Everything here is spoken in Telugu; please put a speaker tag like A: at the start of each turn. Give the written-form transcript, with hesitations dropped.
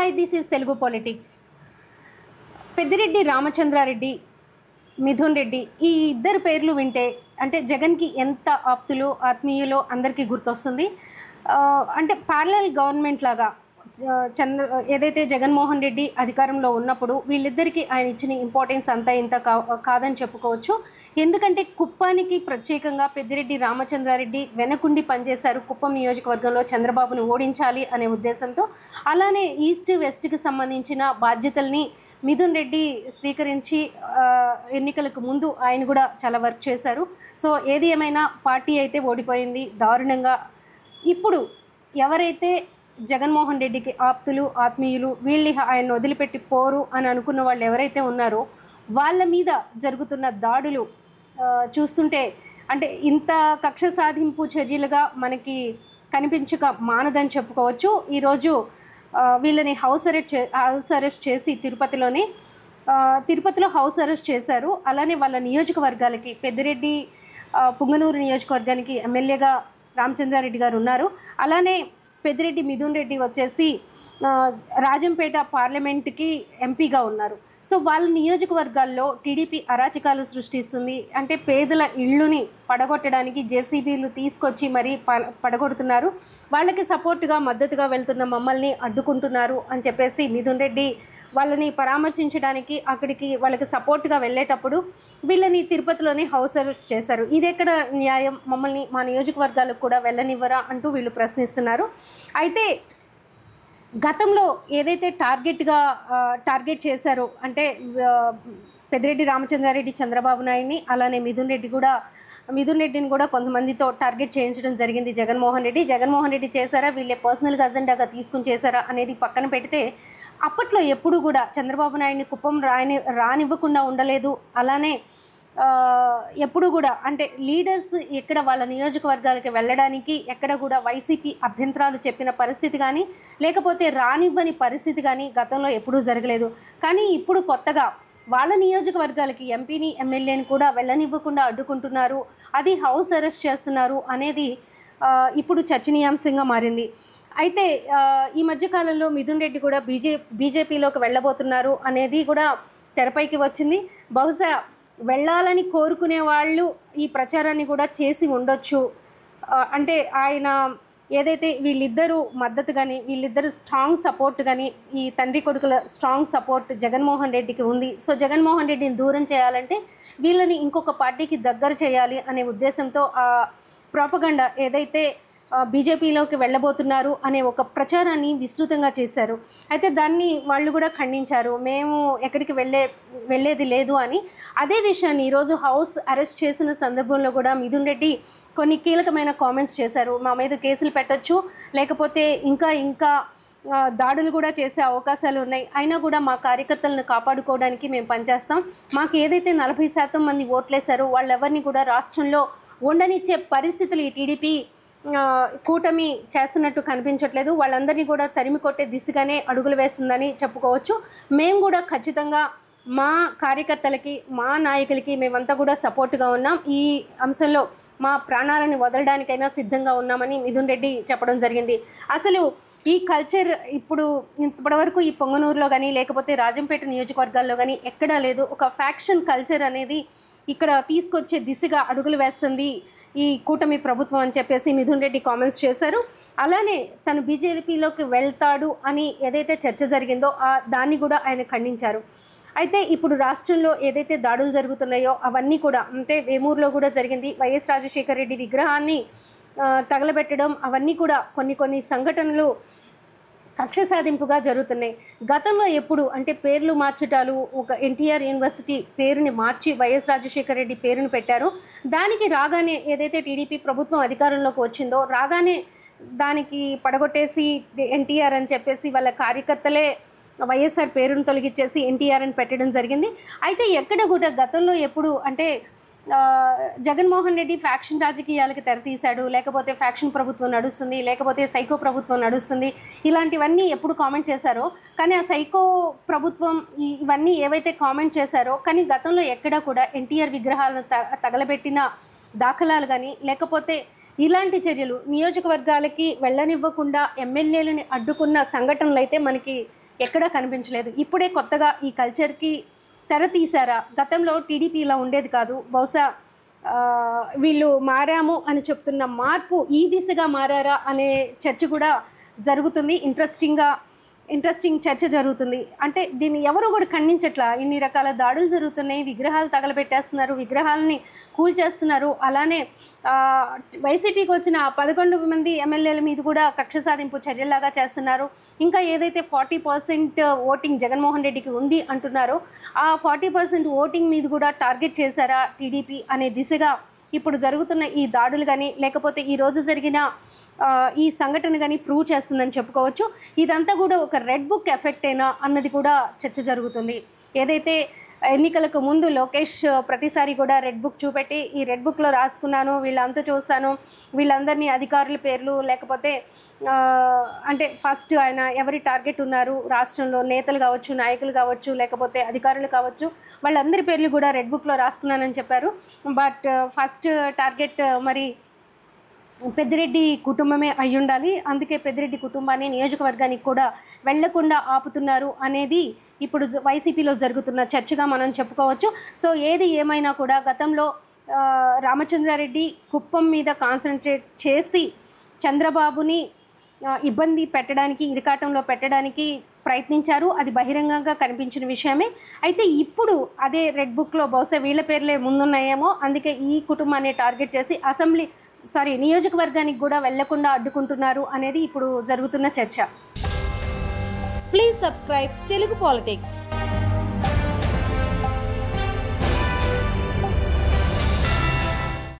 A: Hi this is Telugu politics. Peddireddy Ramachandra Reddy, Mithun Reddy ఈ ఇద్దరు పేర్లు వింటే అంటే జగన్కి ఎంత ఆప్తులు ఆత్మీయులో అందరికీ గుర్తొస్తుంది. అంటే ప్యారలల్ గవర్నమెంట్ లాగా ఏదైతే జగన్మోహన్ రెడ్డి అధికారంలో ఉన్నప్పుడు వీళ్ళిద్దరికీ ఆయన ఇచ్చిన ఇంపార్టెన్స్ అంతా ఇంత కాదని చెప్పుకోవచ్చు. ఎందుకంటే కుప్పానికి ప్రత్యేకంగా పెద్దిరెడ్డి రామచంద్రారెడ్డి వెనకుండి పనిచేశారు. కుప్పం నియోజకవర్గంలో చంద్రబాబును ఓడించాలి అనే ఉద్దేశంతో. అలానే ఈస్ట్ వెస్ట్కి సంబంధించిన బాధ్యతల్ని మిథున్ రెడ్డి స్వీకరించి ఎన్నికలకు ముందు ఆయన కూడా చాలా వర్క్ చేశారు. సో ఏది ఏమైనా పార్టీ అయితే ఓడిపోయింది దారుణంగా. ఇప్పుడు ఎవరైతే జగన్మోహన్ రెడ్డికి ఆప్తులు ఆత్మీయులు వీళ్ళు ఆయన వదిలిపెట్టి పోరు అని అనుకున్న వాళ్ళు ఎవరైతే ఉన్నారో వాళ్ళ మీద జరుగుతున్న దాడులు చూస్తుంటే అంటే ఇంత కక్ష సాధింపు చర్యలుగా మనకి కనిపించక మానదని చెప్పుకోవచ్చు. ఈరోజు వీళ్ళని హౌస్ అరెస్ట్ చేసి తిరుపతిలో హౌస్ అరెస్ట్ చేశారు. అలానే వాళ్ళ నియోజకవర్గాలకి పెద్దిరెడ్డి పుంగనూరు నియోజకవర్గానికి ఎమ్మెల్యేగా రామచంద్రారెడ్డి గారు ఉన్నారు. అలానే పెద్దిరెడ్డి మిథున్ రెడ్డి వచ్చేసి రాజంపేట పార్లమెంట్కి ఎంపీగా ఉన్నారు. సో వాళ్ళ నియోజకవర్గాల్లో టీడీపీ అరాచకాలు సృష్టిస్తుంది. అంటే పేదల ఇళ్ళుని పడగొట్టడానికి జేసీబీలు తీసుకొచ్చి మరీ పడగొడుతున్నారు. వాళ్ళకి సపోర్టుగా మద్దతుగా వెళ్తున్న మమ్మల్ని అడ్డుకుంటున్నారు అని చెప్పేసి మిథున్ రెడ్డి వాళ్ళని పరామర్శించడానికి అక్కడికి వాళ్ళకి సపోర్ట్గా వెళ్ళేటప్పుడు వీళ్ళని తిరుపతిలోనే హౌస్ అరెస్ట్ చేశారు. ఇది ఎక్కడ న్యాయం? మమ్మల్ని మా నియోజకవర్గాలకు కూడా వెళ్ళనివ్వరా అంటూ వీళ్ళు ప్రశ్నిస్తున్నారు. అయితే గతంలో ఏదైతే టార్గెట్ చేశారో అంటే పెద్దిరెడ్డి రామచంద్రారెడ్డి చంద్రబాబు నాయుడిని, అలానే మిథున్ రెడ్డిని కూడా కొంతమందితో టార్గెట్ చేయించడం జరిగింది జగన్మోహన్ రెడ్డి చేశారా వీళ్ళే పర్సనల్గా అజెండాగా తీసుకుని చేశారా అనేది పక్కన పెడితే అప్పట్లో ఎప్పుడు కూడా చంద్రబాబు నాయుడిని కుప్పం రానివ్వకుండా ఉండలేదు. అలానే ఎప్పుడు కూడా అంటే లీడర్స్ ఎక్కడ వాళ్ళ నియోజకవర్గాలకి వెళ్ళడానికి ఎక్కడ కూడా వైసీపీ అభ్యంతరాలు చెప్పిన పరిస్థితి కానీ లేకపోతే రానివ్వని పరిస్థితి కానీ గతంలో ఎప్పుడూ జరగలేదు. కానీ ఇప్పుడు కొత్తగా వాళ్ళ నియోజకవర్గాలకి ఎంపీని ఎమ్మెల్యేని కూడా వెళ్ళనివ్వకుండా అడ్డుకుంటున్నారు, అది హౌస్ అరెస్ట్ చేస్తున్నారు అనేది ఇప్పుడు చర్చనీయాంశంగా మారింది. అయితే ఈ మధ్యకాలంలో మిథున్ రెడ్డి కూడా బీజేపీలోకి వెళ్ళబోతున్నారు అనేది కూడా తెరపైకి వచ్చింది. బహుశా వెళ్ళాలని కోరుకునే వాళ్ళు ఈ ప్రచారాన్ని కూడా చేసి ఉండొచ్చు. అంటే ఆయన ఏదైతే వీళ్ళిద్దరూ మద్దతు కానీ వీళ్ళిద్దరు స్ట్రాంగ్ సపోర్ట్ కానీ ఈ తండ్రి కొడుకుల స్ట్రాంగ్ సపోర్ట్ జగన్మోహన్ రెడ్డికి ఉంది. సో జగన్మోహన్ రెడ్డిని దూరం చేయాలంటే వీళ్ళని ఇంకొక పార్టీకి దగ్గర చేయాలి అనే ఉద్దేశంతో ఆ ప్రోపగండా ఏదైతే బీజేపీలోకి వెళ్ళబోతున్నారు అనే ఒక ప్రచారాన్ని విస్తృతంగా చేశారు. అయితే దాన్ని వాళ్ళు కూడా ఖండించారు, మేము ఎక్కడికి వెళ్ళేది లేదు అని. అదే విషయాన్ని ఈరోజు హౌస్ అరెస్ట్ చేసిన సందర్భంలో కూడా మిథున్ రెడ్డి కొన్ని కీలకమైన కామెంట్స్ చేశారు. మా మీద కేసులు పెట్టొచ్చు, లేకపోతే ఇంకా దాడులు కూడా చేసే అవకాశాలు ఉన్నాయి, అయినా కూడా మా కార్యకర్తలను కాపాడుకోవడానికి మేము పనిచేస్తాం. మాకు ఏదైతే 40% మంది ఓట్లేశారో వాళ్ళెవరిని కూడా రాష్ట్రంలో ఉండనిచ్చే పరిస్థితులు ఈ టీడీపీ కూటమి చేస్తున్నట్టు కనిపించట్లేదు. వాళ్ళందరినీ కూడా తరిమి కొట్టే దిశగానే అడుగులు వేస్తుందని చెప్పుకోవచ్చు. మేము కూడా ఖచ్చితంగా మా కార్యకర్తలకి మా నాయకులకి మేమంతా కూడా సపోర్ట్గా ఉన్నాం, ఈ అంశంలో మా ప్రాణాలను వదలడానికైనా సిద్ధంగా ఉన్నామని మిథున్ రెడ్డి చెప్పడం జరిగింది. అసలు ఈ కల్చర్ ఇప్పటివరకు ఈ పొంగనూరులో కానీ లేకపోతే రాజంపేట నియోజకవర్గాల్లో కానీ ఎక్కడా లేదు. ఒక ఫ్యాక్షన్ కల్చర్ అనేది ఇక్కడ తీసుకొచ్చే దిశగా అడుగులు వేస్తుంది ఈ కూటమి ప్రభుత్వం అని చెప్పేసి మిథున్ రెడ్డి కామెంట్స్ చేశారు. అలానే తను బీజేపీలోకి వెళ్తాడు అని ఏదైతే చర్చ జరిగిందో దాన్ని కూడా ఆయన ఖండించారు. అయితే ఇప్పుడు రాష్ట్రంలో ఏదైతే దాడులు జరుగుతున్నాయో అవన్నీ కూడా అంటే వేమూరులో కూడా జరిగింది, వైఎస్ రాజశేఖర రెడ్డి విగ్రహాన్ని తగలబెట్టడం, అవన్నీ కూడా కొన్ని సంఘటనలు కక్ష సాధింపుగా జరుగుతున్నాయి. గతంలో ఎప్పుడు అంటే పేర్లు మార్చటాలు, ఒక ఎన్టీఆర్ యూనివర్సిటీ పేరుని మార్చి వైఎస్ రాజశేఖర రెడ్డి పేరును పెట్టారు. దానికి రాగానే ఏదైతే టీడీపీ ప్రభుత్వం అధికారంలోకి వచ్చిందో రాగానే దానికి పడగొట్టేసి ఎన్టీఆర్ అని చెప్పేసి వాళ్ళ కార్యకర్తలే వైఎస్ఆర్ పేరును తొలగించేసి ఎన్టీఆర్ అని పెట్టడం జరిగింది. అయితే ఎక్కడ కూడా గతంలో ఎప్పుడు అంటే జగన్మోహన్ రెడ్డి ఫ్యాక్షన్ రాజకీయాలకి తెరతీశాడు, లేకపోతే ఫ్యాక్షన్ ప్రభుత్వం నడుస్తుంది, లేకపోతే సైకో ప్రభుత్వం నడుస్తుంది, ఇలాంటివన్నీ ఎప్పుడు కామెంట్ చేశారో. కానీ ఆ సైకో ప్రభుత్వం ఇవన్నీ ఏవైతే కామెంట్ చేశారో కానీ గతంలో ఎక్కడా కూడా ఎన్టీఆర్ విగ్రహాలను తగలబెట్టిన దాఖలాలు కానీ లేకపోతే ఇలాంటి చర్యలు నియోజకవర్గాలకి వెళ్ళనివ్వకుండా ఎమ్మెల్యేలని అడ్డుకున్న సంఘటనలు అయితే మనకి ఎక్కడా కనిపించలేదు. ఇప్పుడే కొత్తగా ఈ కల్చర్కి తెర తీశారా? గతంలో టీడీపీ ఇలా ఉండేది కాదు. బహుశా వీళ్ళు మారాము అని చెప్తున్న మార్పు ఈ దిశగా మారారా అనే చర్చ కూడా జరుగుతుంది. ఇంట్రెస్టింగ్ చర్చ జరుగుతుంది. అంటే దీన్ని ఎవరు కూడా ఖండించట్లా. ఇన్ని రకాల దాడులు జరుగుతున్నాయి, విగ్రహాలు తగలబెట్టేస్తున్నారు, విగ్రహాలని కూల్చేస్తున్నారు. అలానే వైసీపీకి వచ్చిన 11 మంది ఎమ్మెల్యేల మీద కూడా కక్ష సాధింపు చర్యలాగా చేస్తున్నారు. ఇంకా ఏదైతే 40% ఓటింగ్ జగన్మోహన్ రెడ్డికి ఉంది అంటున్నారో ఆ 40% ఓటింగ్ మీద కూడా టార్గెట్ చేశారా టీడీపీ అనే దిశగా ఇప్పుడు జరుగుతున్న ఈ దాడులు కానీ లేకపోతే ఈరోజు జరిగిన ఈ సంఘటన కానీ ప్రూవ్ చేస్తుందని చెప్పుకోవచ్చు. ఇదంతా కూడా ఒక రెడ్ బుక్ ఎఫెక్ట్ అయినా అన్నది కూడా చర్చ జరుగుతుంది. ఏదైతే ఎన్నికలకు ముందు లోకేష్ ప్రతిసారి కూడా రెడ్ బుక్ చూపెట్టి ఈ రెడ్ బుక్లో రాసుకున్నాను, వీళ్ళంతా చూస్తాను, వీళ్ళందరినీ అధికారుల పేర్లు లేకపోతే అంటే ఫస్ట్ ఆయన ఎవరి టార్గెట్ ఉన్నారు రాష్ట్రంలో నేతలు కావచ్చు, నాయకులు కావచ్చు, లేకపోతే అధికారులు కావచ్చు, వాళ్ళందరి పేర్లు కూడా రెడ్ బుక్లో రాసుకున్నానని చెప్పారు. బట్ ఫస్ట్ టార్గెట్ మరి పెద్దిరెడ్డి కుటుంబమే అయి ఉండాలి. అందుకే పెద్దిరెడ్డి కుటుంబాన్ని నియోజకవర్గానికి కూడా వెళ్లకుండా ఆపుతున్నారు అనేది ఇప్పుడు వైసీపీలో జరుగుతున్న చర్చగా మనం చెప్పుకోవచ్చు. సో ఏది ఏమైనా కూడా గతంలో రామచంద్రారెడ్డి కుప్పం మీద కాన్సన్ట్రేట్ చేసి చంద్రబాబుని ఇబ్బంది పెట్టడానికి, ఇరకాటంలో పెట్టడానికి ప్రయత్నించారు. అది బహిరంగంగా కనిపించిన విషయమే. అయితే ఇప్పుడు అదే రెడ్ బుక్లో బహుశా వీళ్ళ పేర్లే ముందున్నాయేమో, అందుకే ఈ కుటుంబాన్ని టార్గెట్ చేసి నియోజకవర్గానికి కూడా వెళ్లకుండా అడ్డుకుంటున్నారు అనేది ఇప్పుడు జరుగుతున్న చర్చ.
B: Please subscribe Telugu politics.